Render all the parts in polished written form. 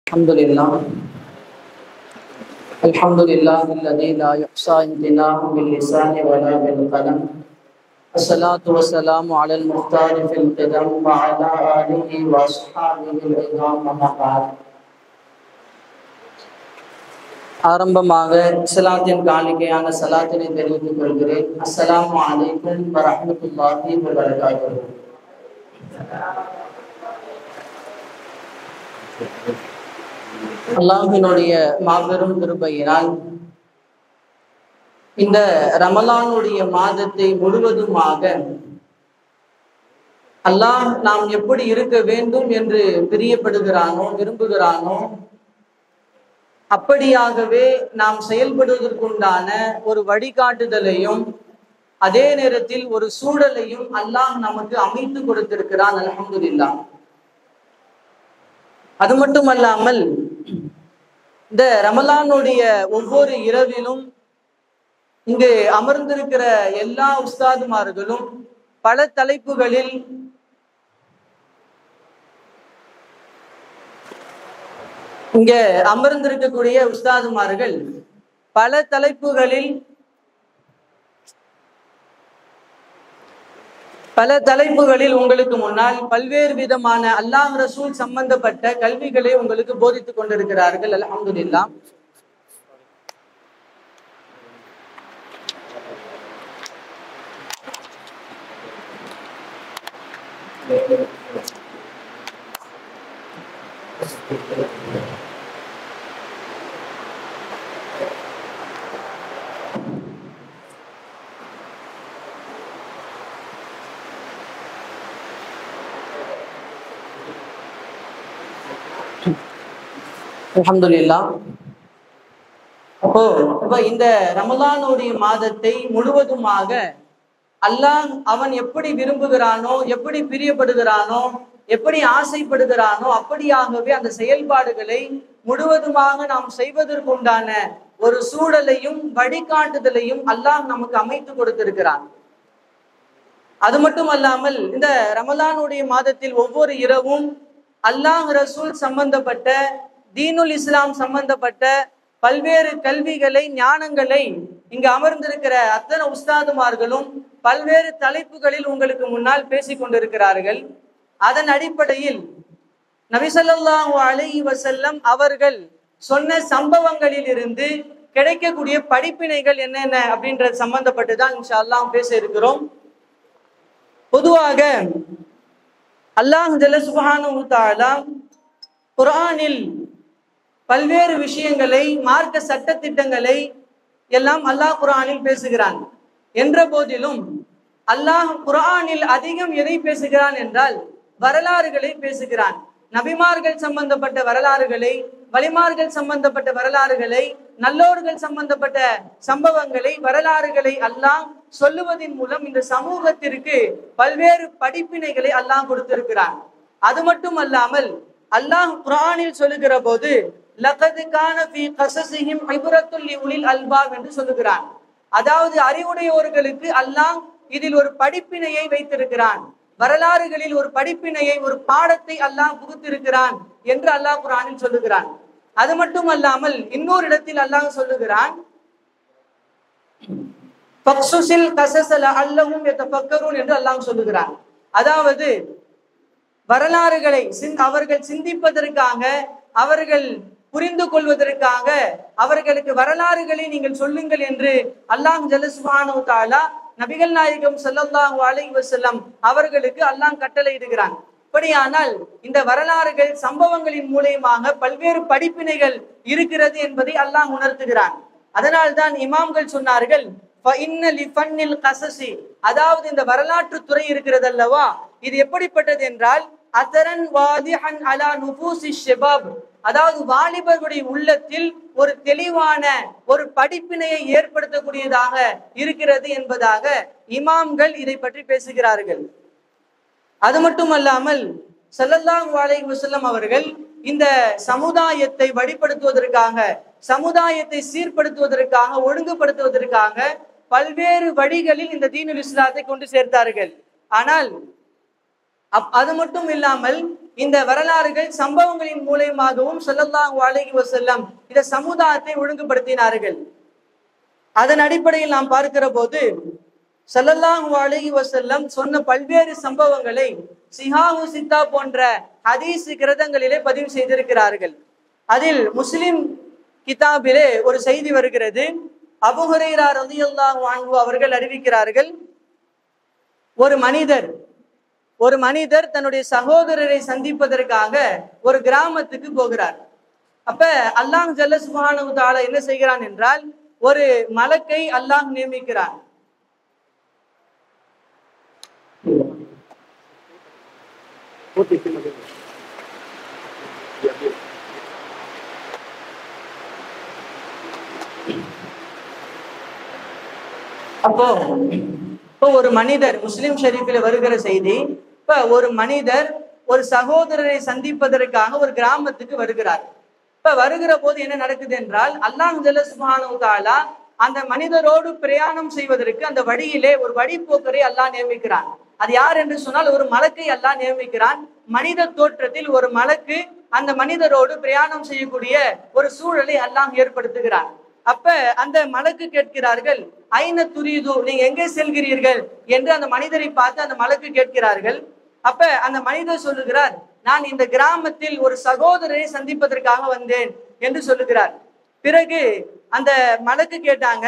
الحمد لله الحمد لله الذي لا يحصى امتنانه باللسان ولا بالقلم. الصلاة والسلام على المختار في القدم وعلى آله وأصحابه العظام أما بعد. ஆரம்பமாக இஸ்லாத்தின் காணிக்கையான சலாத்தினை தெரிவித்துக் கொள்கிறேன். அஸ்ஸலாமு அலைக்கும் வரஹ்மத்துல்லாஹி வபரகாத்துஹு. அல்லாஹ்வினுடைய மாபெரும் கிருபையினால் இந்த ரமலானுடைய மாதத்தை முழுவதுமாக அல்லாஹ் நாம் எப்படி இருக்க வேண்டும் என்று பிரியப்படுகிறானோ விரும்புகிறானோ அப்படியாகவே நாம் செயல்படுவதற்குண்டான ஒரு வழிகாட்டுதலையும் அதே நேரத்தில் ஒரு சூழலையும் அல்லாஹ் நமக்கு அமைத்து கொடுத்திருக்கிறான். அல்ஹம்துலில்லாஹ். அது மட்டுமல்லாமல் இந்த ரமலானுடைய ஒவ்வொரு இரவிலும் இங்கு அமர்ந்திருக்கிற எல்லா உஸ்தாதுமார்களும் பல தலைப்புகளில் இங்க அமர்ந்திருக்கக்கூடிய உஸ்தாதுமார்கள் பல தலைப்புகளில் உங்களுக்கு முன்னால் பல்வேறு விதமான அல்லாஹ் ரசூல் சம்பந்தப்பட்ட கல்விகளை உங்களுக்கு போதித்துக் கொண்டிருக்கிறார்கள். அல்ஹம்துலில்லாஹ். அல்ஹம்துலில்லாஹ். அப்போ இந்த ரமலானுடைய மாதத்தை முழுவதுமாக அல்லாஹ் அவன் எப்படி விரும்புகிறானோ, எப்படி பிரியப்படுகிறானோ, எப்படி ஆசைப்படுகிறானோ அப்படியாகவே அந்த செயல்பாடுகளை முழுவதுமாக நாம் செய்வதற்குண்டான ஒரு சூழலையும் வழிகாட்டுதலையும் அல்லாஹ் நமக்கு அமைத்து கொடுத்திருக்கிறான். அது மட்டுமல்லாமல் இந்த ரமலானுடைய மாதத்தில் ஒவ்வொரு இரவும் அல்லாஹ் ரசூல் சம்பந்தப்பட்ட தீனுல் இஸ்லாம் சம்பந்தப்பட்ட பல்வேறு கல்விகளை ஞானங்களை இங்கு அமர்ந்திருக்கிற அத்தனை உஸ்தாதுமார்களும் பல்வேறு தலைப்புகளில் உங்களுக்கு முன்னால் பேசிக் கொண்டிருக்கிறார்கள். அதன் அடிப்படையில் நபி ஸல்லல்லாஹு அலைஹி வஸல்லம் அவர்கள் சொன்ன சம்பவங்களில் இருந்து கிடைக்கக்கூடிய படிப்பினைகள் என்னென்ன அப்படின்றது சம்பந்தப்பட்டுதான் இன்ஷா அல்லாஹ் பேச இருக்கிறோம். பொதுவாக அல்லாஹ் ஜல்ல சுப்ஹானஹு வ தஆலா குர்ஆனில் பல்வேறு விஷயங்களை, மார்க்க சட்ட திட்டங்களை எல்லாம் அல்லாஹ் குர்ஆனில் பேசுகிறான். என்ற போதிலும் அல்லாஹ் குர்ஆனில் அதிகம் எதை பேசுகிறான் என்றால் வரலாறுகளை பேசுகிறான். நபிமார்கள் சம்பந்தப்பட்ட வரலாறுகளை, வலிமார்கள் சம்பந்தப்பட்ட வரலாறுகளை, நல்லோர்கள் சம்பந்தப்பட்ட சம்பவங்களை, வரலாறுகளை அல்லாஹ் சொல்லுவதன் மூலம் இந்த சமூகத்திற்கு பல்வேறு படிப்பினைகளை அல்லாஹ் கொடுத்திருக்கிறான். அது மட்டும் அல்லாமல் அல்லாஹ் குர்ஆனில் சொல்லுகிற போது லகத் கான ஃபீ கஸஸிஹிம் இப்ரத்துல் லிஉலில் அல்பாப் என்று சொல்லுகிறான். அதாவது அறிவுடையோர்களுக்கு அல்லாஹ் இதில் ஒரு படிப்பினையை வைத்திருக்கிறான், வரலாறுகளில் ஒரு படிப்பினையை, ஒரு பாடத்தை அல்லாஹ் புகுத்திருக்கிறான் என்று அல்லாஹ் குர்ஆனில் சொல்லுகிறான். அது மட்டும் அல்லாமல் இன்னொரு இடத்தில் அல்லாஹ் சொல்லுகிறான், ஃபக்ஸுஸில் கஸஸ லஅல்லஹும் யதஃபக்கரூன் என்று அல்லாஹ் சொல்லுகிறான். அதாவது வரலாறுகளை அவர்கள் சிந்திப்பதற்காக, அவர்கள் புரிந்து கொள்வதற்காக அவர்களுக்கு வரலாறுகளை நீங்கள் சொல்லுங்கள் என்று அல்லாஹ் ஜல்ல சுப்ஹானஹு வ தஆலா நபிகள் நாயகம் ஸல்லல்லாஹு அலைஹி வஸல்லம் அவர்களுக்கு அல்லாஹ் கட்டளை இடுகிறான். அப்படியானால் இந்த வரலாறுகள் சம்பவங்களின் மூலமாக பல்வேறு படிப்பினைகள் இருக்கிறது என்பதை அல்லாஹ் உணர்த்துகிறான். அதனால் தான் இமாம்கள் சொன்னார்கள், அதாவது இந்த வரலாற்று துறை இருக்கிறது அல்லவா, இது எப்படிப்பட்டது என்றால் அதரன் வாதிஹன் அலா நுஃபூஸி ஷபாப், அதாவது வாலிபர்களுடைய உள்ளத்தில் ஒரு தெளிவான ஒரு படிப்பினையை ஏற்படுத்தக்கூடியதாக இருக்கிறது என்பதாக இமாம்கள் இதை பற்றி பேசுகிறார்கள். அது மட்டுமல்லாமல் ஸல்லல்லாஹு அலைஹி வஸல்லம் அவர்கள் இந்த சமுதாயத்தை வழிபடுத்துவதற்காக, சமுதாயத்தை சீர்படுத்துவதற்காக, ஒழுங்குபடுத்துவதற்காக பல்வேறு வழிகளில் இந்த தீனுல் இஸ்லாத்தை கொண்டு சேர்த்தார்கள். ஆனால் அது மட்டும் இல்லாமல் இந்த வரலாறுகள் சம்பவங்களின் மூலமாகவும் ஸல்லல்லாஹு அலைஹி வஸல்லம் இந்த சமுதாயத்தை ஒழுங்குபடுத்தினார்கள். அதன் அடிப்படையில் நாம் பார்க்கிற போது ஸல்லல்லாஹு அலைஹி வஸல்லம் சொன்ன பல்வேறு சம்பவங்களை சிஹாஹு சித்தா போன்ற ஹதீஸ் கிரந்தங்களிலே பதிவு செய்திருக்கிறார்கள். அதில் முஸ்லிம் கிதாபிலே ஒரு செய்தி வருகிறது. அபூ ஹுரைரா ரலியல்லாஹு அன்ஹு அவர்கள் அறிவிக்கிறார்கள், ஒரு மனிதர் தன்னுடைய சகோதரரை சந்திப்பதற்காக ஒரு கிராமத்துக்கு போகிறார். அப்ப அல்லாஹ் ஜல்ல சுப்ஹானஹு வ தஆலா என்ன செய்கிறான் என்றால், ஒரு மலக்கை அல்லாஹ் நியமிக்கிறான். அப்போ ஒரு மனிதர், முஸ்லிம் ஷரீஃபில் வருகிற செய்தி, இப்ப ஒரு மனிதர் ஒரு சகோதரரை சந்திப்பதற்காக ஒரு கிராமத்துக்கு வருகிறார். இப்ப வருகிற போது என்ன நடக்குது என்றால், அல்லாஹ் ஜல்ல சுப்ஹானஹு வ தஆலா அந்த மனிதரோடு பிரயாணம் செய்வதற்கு அந்த வழியிலே ஒரு வழிபோக்கரை அல்லாஹ் நியமிக்கிறான். அது யார் என்று சொன்னால், ஒரு மலக்கை அல்லாஹ் நியமிக்கிறான். மனித தோற்றத்தில் ஒரு மலக்கு அந்த மனிதரோடு பிரயாணம் செய்யக்கூடிய ஒரு சூழலை அல்லாஹ் ஏற்படுத்துகிறான். அப்ப அந்த மலக்கு கேட்கிறார்கள், ஐன துரீது, நீங்க எங்கே செல்கிறீர்கள் என்று அந்த மனிதரை பார்த்து அந்த மலக்கு கேட்கிறார்கள். அப்ப அந்த மனிதர் சொல்லுகிறார், நான் இந்த கிராமத்தில் ஒரு சகோதரரை சந்திப்பதற்காக வந்தேன் என்று சொல்லுகிறார். பிறகு அந்த மலக்கு கேட்டாங்க,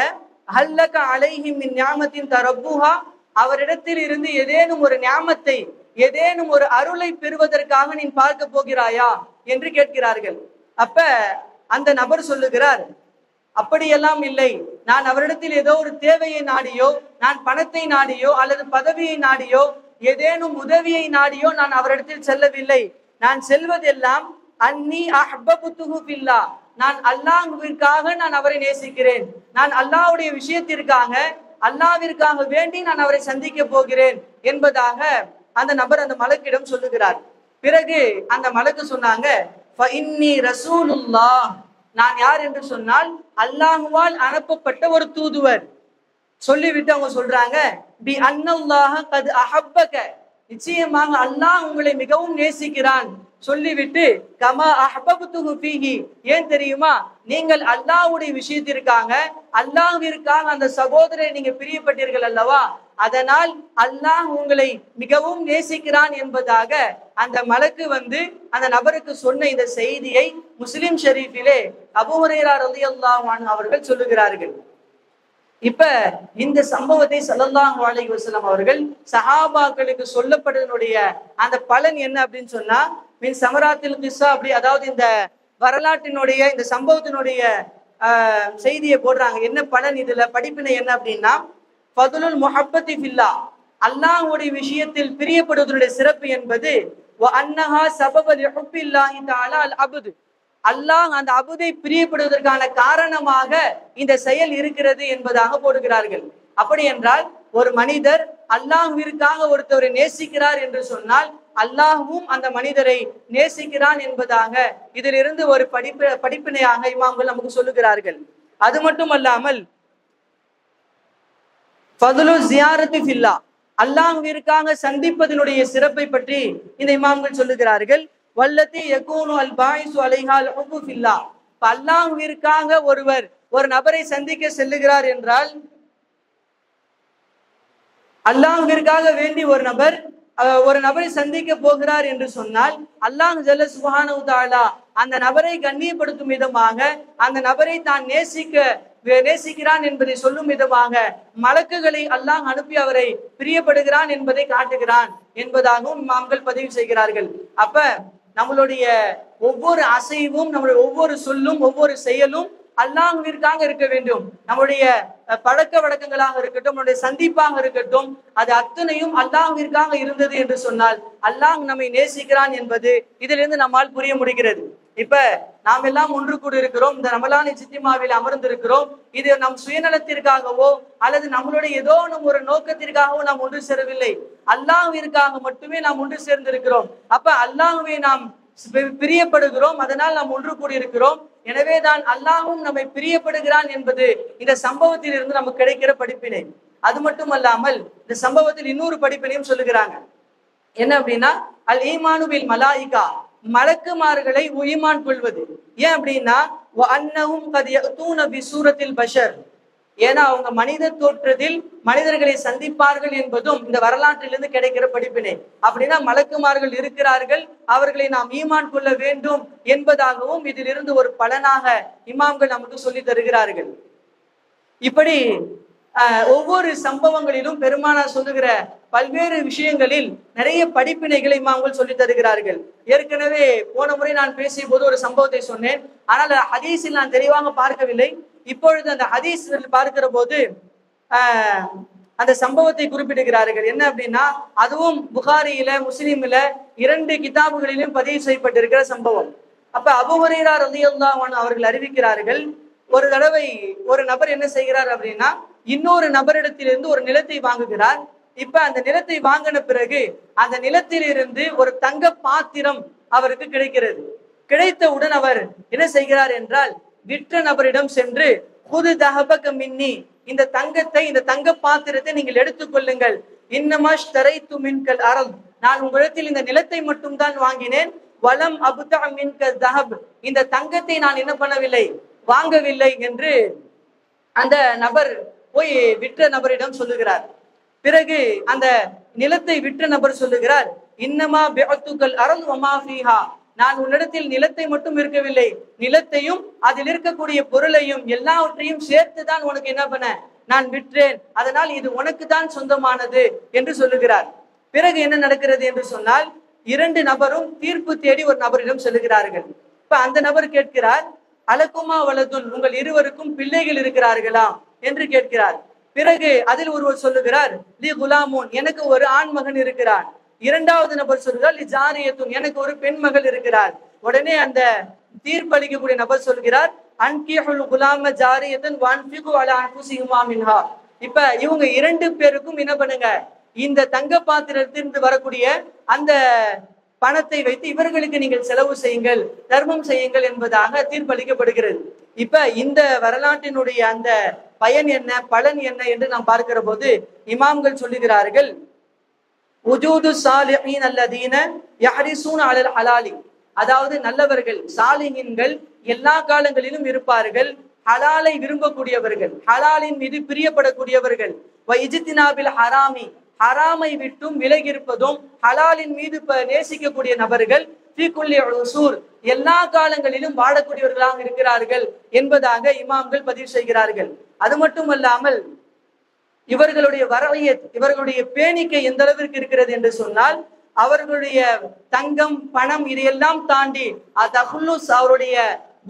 ஹல்லக அலைஹி மின் நிஅமத்தின் தரப்புஹா, அவரிடத்தில் இருந்து ஏதேனும் ஒரு நியாமத்தை, ஏதேனும் ஒரு அருளை பெறுவதற்காக நீ பார்க்க போகிறாயா என்று கேட்கிறார்கள். அப்ப அந்த நபர் சொல்லுகிறார், அப்படியெல்லாம் இல்லை, நான் அவரிடத்தில் ஏதோ ஒரு தேவையை நாடியோ, நான் பணத்தை நாடியோ அல்லது பதவியை நாடியோ, ஏதேனும் உதவியை நாடியோ நான் அவரிடத்தில் செல்லவில்லை. நான் செல்வதெல்லாம் அன்னி அஹ்பபுத்துஹு ஃபில்லாஹ், நான் அல்லாஹ்விற்காக நான் அவரை நேசிக்கிறேன், நான் அல்லாஹ்வுடைய விஷயத்திற்காக, அல்லாஹ்விற்காக வேண்டி நான் அவரை சந்திக்க போகிறேன் என்பதாக அந்த நபர் அந்த மலக்கிடம் சொல்லுகிறார். பிறகு அந்த மலக்கு சொன்னாங்க, ஃபஇன்னி ரசூலுல்லாஹ், நான் யார் என்று சொன்னால் அல்லாஹ்வால் அனுப்பப்பட்ட ஒரு தூதுவர். சொல்லிவிட்டு அவங்க சொல்றாங்க, பி அன்னல்லாஹ கத் அஹப்பக, நிச்சயமாக அல்லாஹ் உங்களை மிகவும் நேசிக்கிறான். சொல்லிவிட்டு கமா அஹ்பபதுஹு ஃபீஹி, ஏன் தெரியுமா, நீங்கள் அல்லாஹ்வுடைய விஷயத்திற்காக, அல்லாஹ்விற்காக அந்த சகோதரரை நீங்க பிரியப்பட்டீர்கள் அல்லவா, அதனால் அல்லாஹ் உங்களை மிகவும் நேசிக்கிறான் என்பதாக அந்த மலக்கு அந்த நபருக்கு சொன்ன இந்த செய்தியை முஸ்லிம் ஷரீஃபிலே அபூ ஹுரைரா ரலியல்லாஹு அன்ஹு அவர்கள் சொல்லுகிறார்கள். இப்ப இந்த சம்பவத்தை ஸல்லல்லாஹு அலைஹி வஸல்லம் அவர்கள் சஹாபாக்களுக்கு சொல்லப்பட்டதனுடைய அந்த பலன் என்ன அப்படின்னு சொன்னா, மின் சமராத்தில் கிஸ்ஸா, அப்படி அதாவது இந்த வரலாற்றினுடைய இந்த சம்பவத்தினுடைய செய்தியை போடுறாங்க. என்ன பலன், இதுல படிப்பினை என்ன அப்படின்னா, ஃபதுலுல் முஹப்பத்தி ஃபில்லாஹ், அல்லாஹ்வுடைய விஷயத்தில் பிரியப்படுவதனுடைய சிறப்பு என்பது, வ அன்னஹா சபப லிஹுப்பில்லாஹி தஆலா அல் அப்து, அல்லாஹ் அந்த அபுதை பிரியப்படுவதற்கான காரணமாக இந்த செயல் இருக்கிறது என்பதாக போடுகிறார்கள். அப்படி என்றால் ஒரு மனிதர் அல்லாஹ்விற்காக ஒருத்தவரை நேசிக்கிறார் என்று சொன்னால் அல்லாஹ்வும் அந்த மனிதரை நேசிக்கிறான் என்பதாக இதிலிருந்து ஒரு படிப்பினையாக இமாம்கள் நமக்கு சொல்லுகிறார்கள். அது மட்டுமல்லாமல் ஃபதுலு ஜியாரத்தி ஃபில்லாஹ், அல்லாஹ்விற்காக சந்திப்பதனுடைய சிறப்பை பற்றி இந்த இமாம்கள் சொல்லுகிறார்கள். வல்லதி யகூனு அல் பாயிசு அலைஹா அல் ஹுப்பு ஃபில்லாஹ், அல்லாஹ்விற்காக ஒருவர் ஒரு நபரை சந்திக்க செல்லுகிறார் என்றால், அல்லாஹ்விற்காக வேண்டி ஒரு நபரை சந்திக்க போகிறார் என்று சொன்னால், அல்லாஹ் ஜல்ல சுப்ஹானஹு வ தஆலா அந்த நபரை கண்ணியப்படுத்தும் விதமாக, அந்த நபரை தான் நேசிக்கிறான் என்பதை சொல்லும் விதமாக மலக்குகளை அல்லாஹ் அனுப்பி அவரை பிரியப்படுகிறான் என்பதை காட்டுகிறான் என்பதாகவும் இமாம்கள் பதிவு செய்கிறார்கள். அப்ப நம்மளுடைய ஒவ்வொரு அசைவும், நம்மளுடைய ஒவ்வொரு சொல்லும், ஒவ்வொரு செயலும் அல்லாஹ்விற்காக இருக்க வேண்டும். நம்முடைய பழக்க வழக்கங்களாக இருக்கட்டும், நம்முடைய சந்திப்பாக இருக்கட்டும், அது அத்தனையும் அல்லாஹ்விற்காக இருந்தது என்று சொன்னால் அல்லாஹ் நம்மை நேசிக்கிறான் என்பது இதிலிருந்து நம்மால் புரிய முடிகிறது. இப்ப நாம் எல்லாம் ஒன்று கூட இருக்கிறோம், இந்த ரமலான் இஜ்திமாவில் அமர்ந்திருக்கிறோம். இது நம் சுயநலத்திற்காகவோ அல்லது நம்மளுடைய ஏதோ ஒரு நோக்கத்திற்காகவோ நாம் ஒன்று சேரவில்லை, அல்லாஹ்விற்காக மட்டுமே நாம் ஒன்று சேர்ந்திருக்கிறோம். அப்ப அல்லாஹ்வை நாம் பிரியப்படுகிறோம், அதனால் நாம் ஒன்று கூடி இருக்கிறோம். எனவேதான் அல்லாஹ்வும் நம்மை பிரியப்படுகிறான் என்பது இந்த சம்பவத்தில் இருந்து நமக்கு கிடைக்கிற படிப்பினை. அது மட்டுமல்லாமல் இந்த சம்பவத்தில் இன்னொரு படிப்பினையும் சொல்லுகிறாங்க. என்ன அப்படின்னா அல் ஈமானு பில் மலாயிகா, மலக்குமார்களை ஈமான் கொள்வது. ஏன் அப்படின்னா அன்னஹும் கத் யஅதூன பி சூரத்தில் பஷர், ஏன்னா அவங்க மனித தோற்றத்தில் மனிதர்களை சந்திப்பார்கள் என்பதும் இந்த வரலாற்றிலிருந்து கிடைக்கிற படிப்பினை. அப்படின்னா மலக்குமார்கள் இருக்கிறார்கள், அவர்களை நாம் ஈமான் கொள்ள வேண்டும் என்பதாகவும் இதிலிருந்து ஒரு பலனாக இமாம்கள் நமக்கு சொல்லி தருகிறார்கள். இப்படி ஒவ்வொரு சம்பவங்களிலும் பெருமானார் சொல்லுகிற பல்வேறு விஷயங்களில் நிறைய படிப்பினைகளை இமாம்கள் சொல்லி தருகிறார்கள். ஏற்கனவே போன முறை நான் பேசிய போது ஒரு சம்பவத்தை சொன்னேன், ஆனால் ஹதீஸில் நான் தெளிவாக பார்க்கவில்லை. இப்பொழுது அந்த ஹதீஸ் பார்க்கிற போது அந்த சம்பவத்தை குறிப்பிடுகிறார்கள். என்ன அப்படின்னா அதுவும் புகாரியில முஸ்லிம்ல 2 கிதாபுகளிலும் பதிவு செய்யப்பட்டிருக்கிற சம்பவம். அப்ப அபூ ஹுரைரா ரலியல்லாஹு அன்ஹு அவர்கள் அறிவிக்கிறார்கள், ஒரு தடவை ஒரு நபர் என்ன செய்கிறார் அப்படின்னா இன்னொரு நபரிடத்திலிருந்து ஒரு நிலத்தை வாங்குகிறார். இப்ப அந்த நிலத்தை வாங்கின பிறகு அந்த நிலத்திலிருந்து ஒரு தங்க பாத்திரம் அவருக்கு கிடைக்கிறது. கிடைத்தவுடன் அவர் என்ன செய்கிறார் என்றால் விற்ற நபரிடம் சென்று புது தஹபக மின்னி, இந்த தங்கத்தை, இந்த தங்க பாத்திரத்தை நீங்கள் எடுத்துக்கொள்ளுங்கள். இன்னமாஷ் தரைத்து மின்கல் அரல், நான் உங்களிடத்தில் இந்த நிலத்தை மட்டும் தான் வாங்கினேன். வலம் அபுதா மின்கல் தஹப், இந்த தங்கத்தை நான் என்ன பண்ணவில்லை, வாங்கவில்லை என்று அந்த நபர் போய் விற்ற நபரிடம் சொல்லுகிறார். பிறகு அந்த நிலத்தை விற்ற நபர் சொல்லுகிறார், இன்னமா பிஅத்துகல் அரல் வமா ஃபீஹா, நான் உன்னிடத்தில் நிலத்தை மட்டும் இருக்கவில்லை, நிலத்தையும் அதில் இருக்கக்கூடிய பொருளையும் எல்லாவற்றையும் சேர்த்துதான் உனக்கு என்ன பண்ண நான் விற்றேன், அதனால் இது உனக்கு தான் சொந்தமானது என்று சொல்லுகிறார். பிறகு என்ன நடக்கிறது என்று சொன்னால் 2 நபரும் தீர்ப்பு தேடி ஒரு நபரிடம் செல்லுகிறார்கள். இப்ப அந்த நபர் கேட்கிறார், அலக்குமா வலதுன், உங்கள் இருவருக்கும் பிள்ளைகள் இருக்கிறார்களா என்று கேட்கிறார். பிறகு அதில் ஒருவர் சொல்லுகிறார், லி குலாமூன், எனக்கு ஒரு ஆண் மகன் இருக்கிறார். 2வது நபர் சொல்கிறார், லி ஜாரியத்துன், எனக்கு ஒரு பெண் மகள் இருக்கிறார். உடனே அந்த தீர்ப்பளிக்கக்கூடிய நபர் சொல்கிறார், அன்கிஹுல் குலாம ஜாரியத்தன் வன்ஃபிகு அலா அன்ஃபுசிஹிமா மின்ஹா. இப்ப இவங்க 2 பேருக்கும் என்ன பண்ணுங்க, இந்த தங்க பாத்திரத்திலிருந்து வரக்கூடிய அந்த பணத்தை வைத்து இவர்களுக்கு நீங்கள் செலவு செய்யுங்கள், தர்மம் செய்யுங்கள் என்பதாக தீர்ப்பளிக்கப்படுகிறது. இப்ப இந்த வரலாற்றினுடைய அந்த பயன் என்ன, பலன் என்ன என்று நாம் பார்க்கிற போது இமாம்கள் சொல்லுகிறார்கள், உஜூது சாலிஹீன் அல்லதீன யஹ்ரிஸூன அலல் ஹலாலி, அதாவது நல்லவர்கள் சாலிஹீன்கள் எல்லா காலங்களிலும் இருப்பார்கள், ஹலாலை விரும்பக்கூடியவர்கள், ஹலாலின் மீது பிரியப்படக்கூடியவர்கள், வ இஜ்தினாபில் ஹராமி, ஹராமை விட்டும் விலகி இருப்பதும் ஹலாலின் மீது நேசிக்கக்கூடிய நபர்கள், ஃபீ குல்லி உஸூர், எல்லா காலங்களிலும் வாழக்கூடியவர்களாக இருக்கிறார்கள் என்பதாக இமாம்கள் பதிவு செய்கிறார்கள். அது மட்டுமல்லாமல் இவர்களுடைய வரவியத், இவர்களுடைய பேணிக்கை எந்த அளவிற்கு இருக்கிறது என்று சொன்னால் அவர்களுடைய தங்கம் பணம் இதையெல்லாம் தாண்டி தஹுல்லுஸ், அவருடைய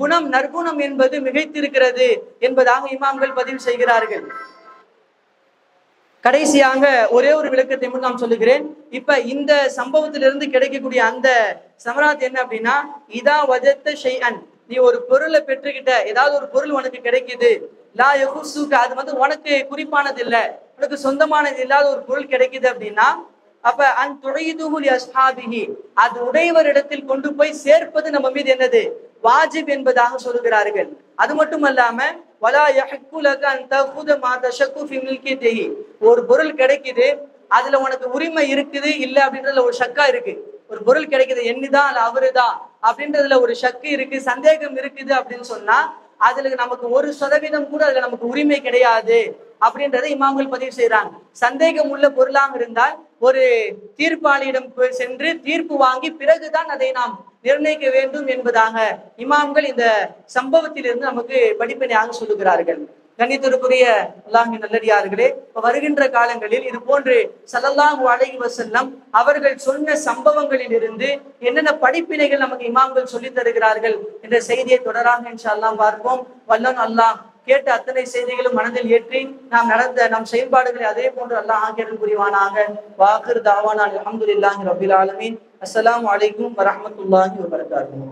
குணம் நற்குணம் என்பது மிகைத்திருக்கிறது என்பதாக இமாம்கள் பதிவு செய்கிறார்கள். கடைசியாக ஒரே ஒரு விளக்கத்தை மட்டும் நான் சொல்லுகிறேன். இப்ப இந்த சம்பவத்திலிருந்து கிடைக்கக்கூடிய அந்த சமராத் என்ன அப்படின்னா, இதா வஜத்த ஷைஅன், நீ ஒரு பொருளை பெற்றுக்கிட்ட, ஏதாவது ஒரு பொருள் உனக்கு கிடைக்குது, லா யகுசுக, அது உனக்கு குறிப்பானது இல்ல, உனக்கு சொந்தமானது இல்லாத ஒரு பொருள் கிடைக்குது அப்படின்னா, அப்ப அன் துஈதுஹு லி அஸ்ஹாபிஹி, அது உடையவரிடத்தில் கொண்டு போய் சேர்ப்பது நம்ம மீது என்னது, வாஜிப் என்பதாக சொல்லுகிறார்கள். அது மட்டுமல்லாம வலா யஹ்கு லக அன் தகுத மா தஷக்கு ஃபி மில்கிஹி, ஒரு பொருள் கிடைக்குது, அதுல உனக்கு உரிமை இருக்குது இல்ல அப்படின்றதுல ஒரு ஷக்கா இருக்கு, ஒரு பொருள் கிடைக்குது என்னதான் அல்ல அவருதான் அப்படின்றதுல ஒரு ஷக்கு இருக்கு, சந்தேகம் இருக்குது அப்படின்னு சொன்னா அதுல நமக்கு 1% கூட அதுல நமக்கு உரிமை கிடையாது அப்படின்றத இமாம்கள் பதிவு செய்யறாங்க. சந்தேகம் உள்ள பொருளாக இருந்தால் ஒரு தீர்ப்பாளியிடம் சென்று தீர்ப்பு வாங்கி பிறகுதான் அதை நாம் நிர்ணயிக்க வேண்டும் என்பதாக இமாம்கள் இந்த சம்பவத்திலிருந்து நமக்கு படிப்பினையாக சொல்லுகிறார்கள். கண்ணியத்திற்குரிய அல்லாஹ்வின் நல்லடியார்களே, வருகின்ற காலங்களில் இது போன்று ஸல்லல்லாஹு அலைஹி வஸல்லம் அவர்கள் சொன்ன சம்பவங்களில் இருந்து என்னென்ன படிப்பினைகள் நமக்கு இமாம்கள் சொல்லித் தருகிறார்கள் என்ற செய்தியை தொடராக இன்ஷா அல்லாஹ் பார்ப்போம். வல்லன் அல்லாஹ் கேட்ட அத்தனை செய்திகளும் மனதில் ஏற்றி நாம் நடந்த நம் செயல்பாடுகளை அதே போன்று அல்லாஹ் ஆக்கியருள் புரிவானாக. வாகிர் தாவானா அல்ஹம்துலில்லாஹி ரப்பில் ஆலமீன். அஸ்ஸலாமு அலைக்கும் வரஹ்மத்துல்லாஹி வபரகாத்துஹு.